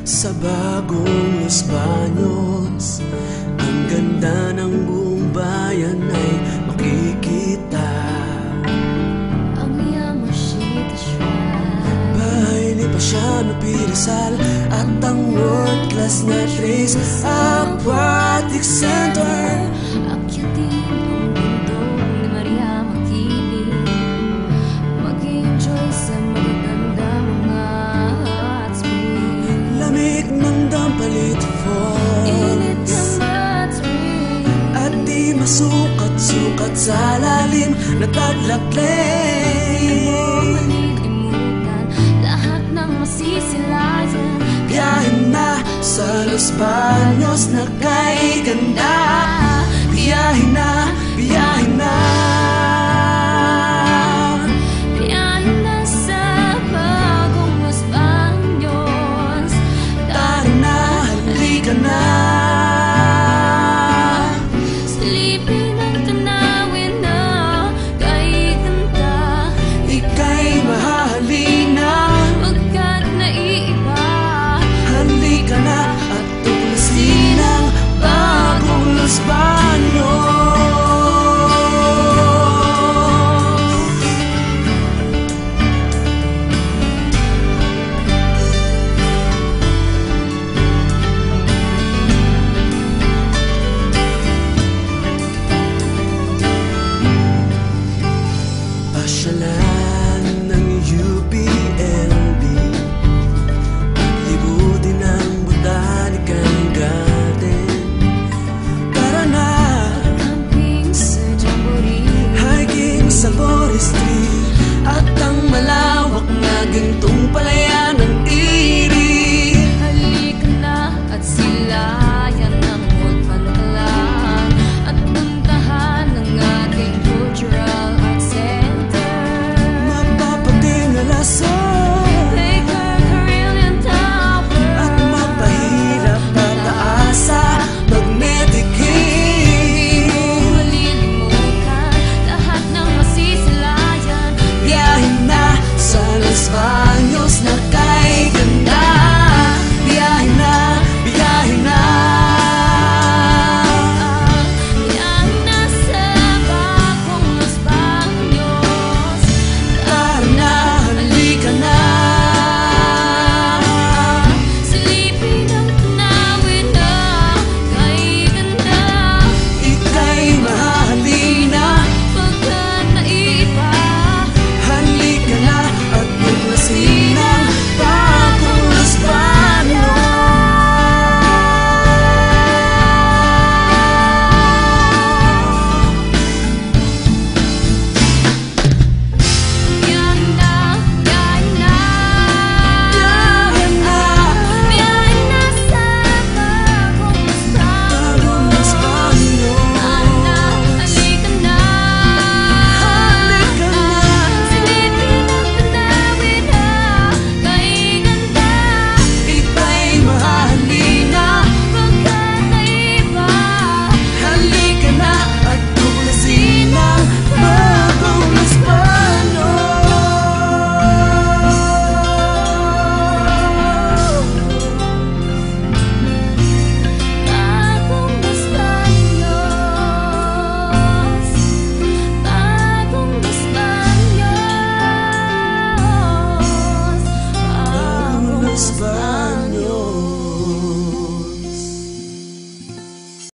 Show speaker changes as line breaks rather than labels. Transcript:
Sa bagong Los Baños, ang ganda ng buong bayan ay makikita.
Ang Yamashita Shrine,
bahay ni Pasiano P. Rizal at ang world-class na Trace Aquatic Center.
akyatin ang bundok ni Maria Makiling, mag-enjoy sa magagandang mga hot spring.
Lamig ng Dampalit
Init ng
Falls
hot spring,
at di masukat-sukat sa lalim na Taglag
hindi mo
Lake.
malilimutan lahat ng masisilayan.
Biyahin na sa Los Baños na kay ganda. Biyahin na, biyahin